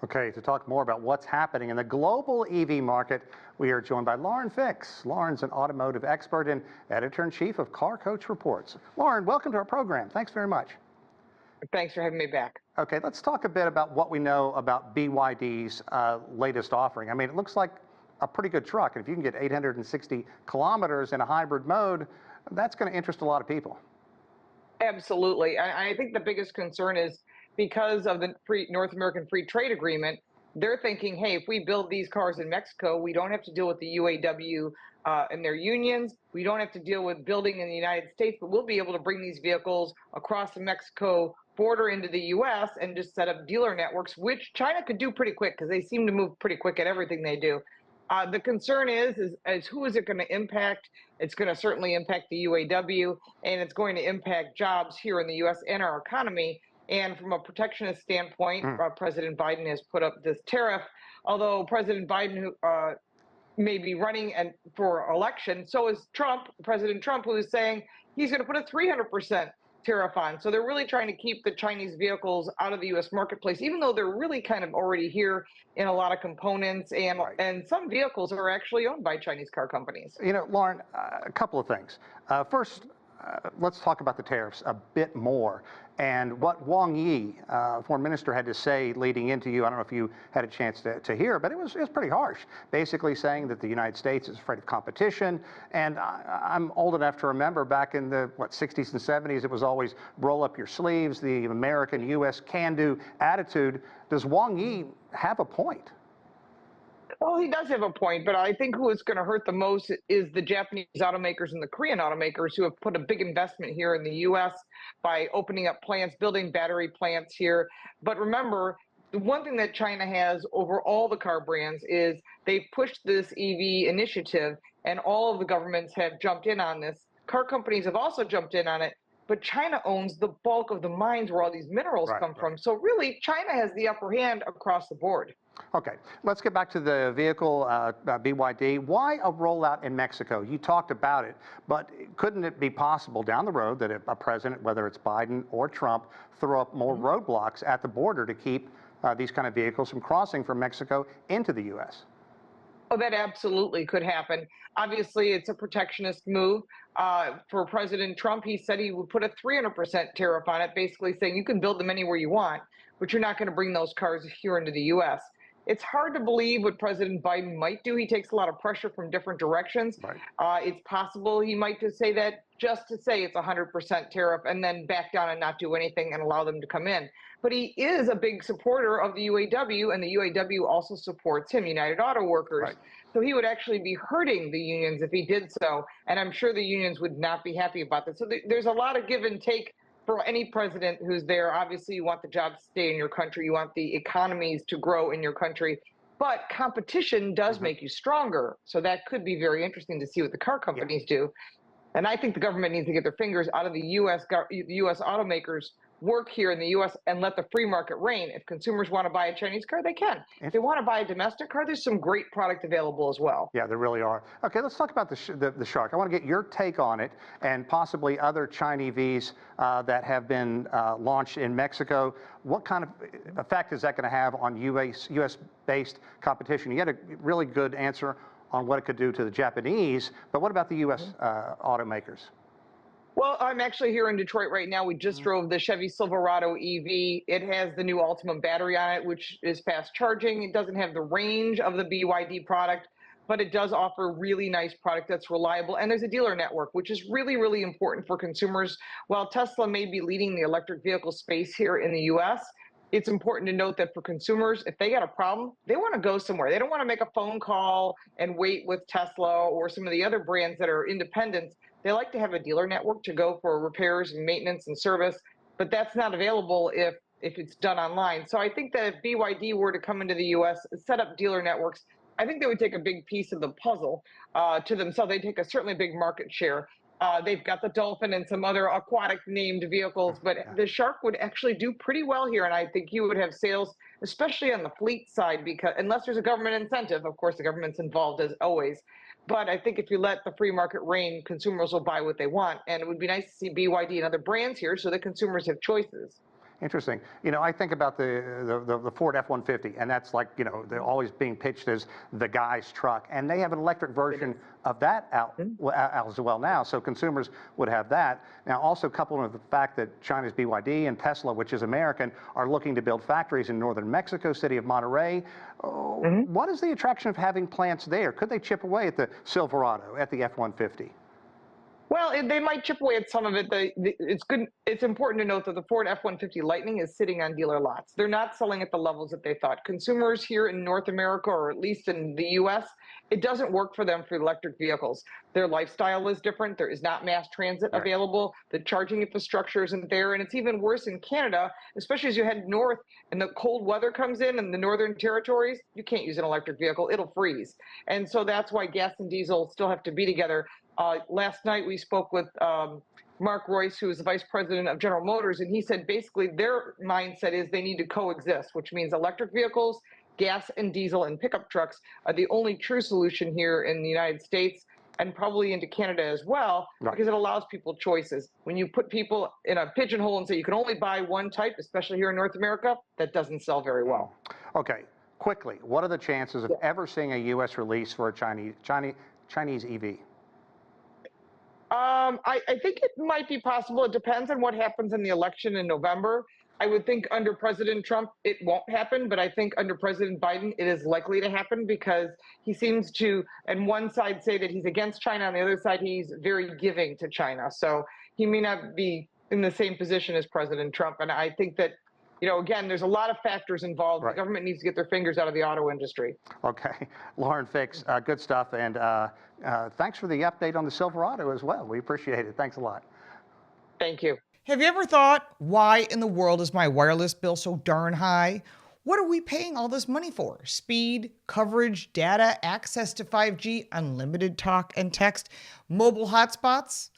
Okay, to talk more about what's happening in the global EV market, we are joined by Lauren Fix. Lauren's an automotive expert and editor-in-chief of Car Coach Reports. Lauren, welcome to our program. Thanks very much. Thanks for having me back. Okay, let's talk a bit about what we know about BYD's latest offering. I mean, it looks like a pretty good truck. If you can get 860 kilometers in a hybrid mode, that's going to interest a lot of people. Absolutely. I think the biggest concern is because of the North American Free Trade Agreement, they're thinking, hey, if we build these cars in Mexico, we don't have to deal with the UAW and their unions. We don't have to deal with building in the United States, but we'll be able to bring these vehicles across the Mexico border into the US and just set up dealer networks, which China could do pretty quick because they seem to move pretty quick at everything they do. The concern is who is it going to impact? It's going to certainly impact the UAW, and it's going to impact jobs here in the U.S. and our economy. And from a protectionist standpoint, President Biden has put up this tariff. Although President Biden may be running for election, so is President Trump, who is saying he's going to put a 300% tariff on. So they're really trying to keep the Chinese vehicles out of the U.S. marketplace, even though they're really kind of already here in a lot of components, and some vehicles are actually owned by Chinese car companies. You know, Lauren, a couple of things. First, let's talk about the tariffs a bit more and what Wang Yi, foreign minister, had to say leading into you. I don't know if you had a chance to hear, but it was pretty harsh, basically saying that the United States is afraid of competition. And I'm old enough to remember back in the 60s and 70s, it was always roll up your sleeves, the American U.S. can-do attitude. Does Wang Yi have a point? Well, he does have a point, but I think who is going to hurt the most is the Japanese automakers and the Korean automakers who have put a big investment here in the U.S. by opening up plants, building battery plants here. But remember, the one thing that China has over all the car brands is they've pushed this EV initiative, and all of the governments have jumped in on this. Car companies have also jumped in on it, but China owns the bulk of the mines where all these minerals come from. So really, China has the upper hand across the board. Okay, let's get back to the vehicle, BYD. Why a rollout in Mexico? You talked about it, but couldn't it be possible down the road that a president, whether it's Biden or Trump, throw up more roadblocks at the border to keep these kind of vehicles from crossing from Mexico into the U.S.? Oh, that absolutely could happen. Obviously, it's a protectionist move. For President Trump, he said he would put a 300% tariff on it, basically saying you can build them anywhere you want, but you're not going to bring those cars here into the U.S. It's hard to believe what President Biden might do. He takes a lot of pressure from different directions. It's possible he might just say that just to say it's a 100% tariff and then back down and not do anything and allow them to come in. But he is a big supporter of the UAW, and the UAW also supports him, United Auto Workers. So he would actually be hurting the unions if he did so, and I'm sure the unions would not be happy about that. So there's a lot of give and take for any president who's there. Obviously, you want the jobs to stay in your country. You want the economies to grow in your country. But competition does make you stronger. So that could be very interesting to see what the car companies do. And I think the government needs to get their fingers out of the U.S. automakers' work here in the U.S. and let the free market reign. If consumers want to buy a Chinese car, they can. If they want to buy a domestic car, there's some great product available as well. Yeah, there really are. Okay, let's talk about the Shark. I want to get your take on it and possibly other Chinese EVs that have been launched in Mexico. What kind of effect is that going to have on U.S.-based competition? You had a really good answer on what it could do to the Japanese, but what about the U.S. automakers? Well, I'm actually here in Detroit right now. We just drove the Chevy Silverado EV. It has the new Ultimum battery on it, which is fast charging. It doesn't have the range of the BYD product, but it does offer really nice product that's reliable. And there's a dealer network, which is really, really important for consumers. While Tesla may be leading the electric vehicle space here in the U.S., it's important to note that for consumers, if they got a problem, they want to go somewhere. They don't want to make a phone call and wait with Tesla or some of the other brands that are independent. They like to have a dealer network to go for repairs and maintenance and service, but that's not available if it's done online. So I think that if BYD were to come into the U.S., set up dealer networks, I think they would take a big piece of the puzzle to themselves. They'd take certainly a big market share. They've got the Dolphin and some other aquatic named vehicles, but the Shark would actually do pretty well here. And I think you would have sales, especially on the fleet side, because unless there's a government incentive, of course, the government's involved as always. But I think if you let the free market reign, consumers will buy what they want. And it would be nice to see BYD and other brands here so that consumers have choices. Interesting. I think about the Ford F-150, and that's like, they're always being pitched as the guy's truck, and they have an electric version of that out as well now, so consumers would have that. Now, also coupled with the fact that China's BYD and Tesla, which is American, are looking to build factories in northern Mexico, city of Monterrey. What is the attraction of having plants there? Could they chip away at the Silverado, at the F-150? Well, they might chip away at some of it. It's good. It's important to note that the Ford F-150 Lightning is sitting on dealer lots. They're not selling at the levels that they thought. Consumers here in North America, or at least in the U.S., it doesn't work for them for electric vehicles. Their lifestyle is different. There is not mass transit available. The charging infrastructure isn't there. And it's even worse in Canada, especially as you head north and the cold weather comes in the northern territories. You can't use an electric vehicle. It'll freeze. And so that's why gas and diesel still have to be together. Last night we spoke with Mark Royce, who is the vice president of General Motors, and he said basically their mindset is they need to coexist, which means electric vehicles, gas and diesel and pickup trucks are the only true solution here in the United States and probably into Canada as well, because it allows people choices. When you put people in a pigeonhole and say you can only buy one type, especially here in North America, that doesn't sell very well. Okay, quickly, what are the chances of ever seeing a U.S. release for a Chinese EV? I think it might be possible. It depends on what happens in the election in November. I would think under President Trump, it won't happen, but I think under President Biden, it is likely to happen because he seems to, on one side, say that he's against China. On the other side, he's very giving to China. So he may not be in the same position as President Trump. And I think that, again, there's a lot of factors involved. The government needs to get their fingers out of the auto industry. Okay. Lauren Fix, good stuff. And thanks for the update on the Silverado as well. We appreciate it. Thanks a lot. Thank you. Have you ever thought, why in the world is my wireless bill so darn high? What are we paying all this money for? Speed, coverage, data, access to 5G, unlimited talk and text, mobile hotspots?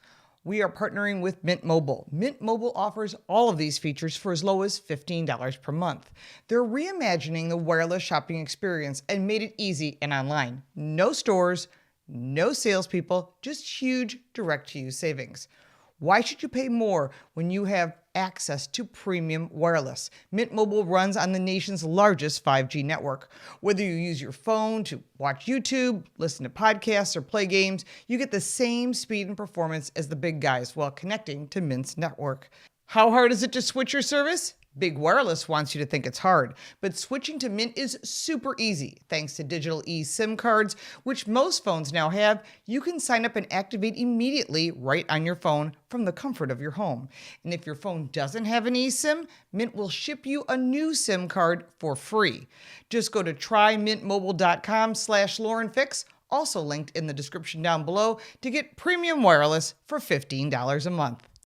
We are partnering with Mint Mobile. Mint Mobile offers all of these features for as low as $15 per month. They're reimagining the wireless shopping experience and made it easy and online. No stores, no salespeople, just huge direct-to-you savings. Why should you pay more when you have access to premium wireless? Mint Mobile runs on the nation's largest 5G network. Whether you use your phone to watch YouTube, listen to podcasts, or play games, you get the same speed and performance as the big guys while connecting to Mint's network. How hard is it to switch your service? Big Wireless wants you to think it's hard, but switching to Mint is super easy. Thanks to digital eSIM cards, which most phones now have, you can sign up and activate immediately right on your phone from the comfort of your home. And if your phone doesn't have an eSIM, Mint will ship you a new SIM card for free. Just go to trymintmobile.com/LaurenFix, also linked in the description down below, to get premium wireless for $15 a month.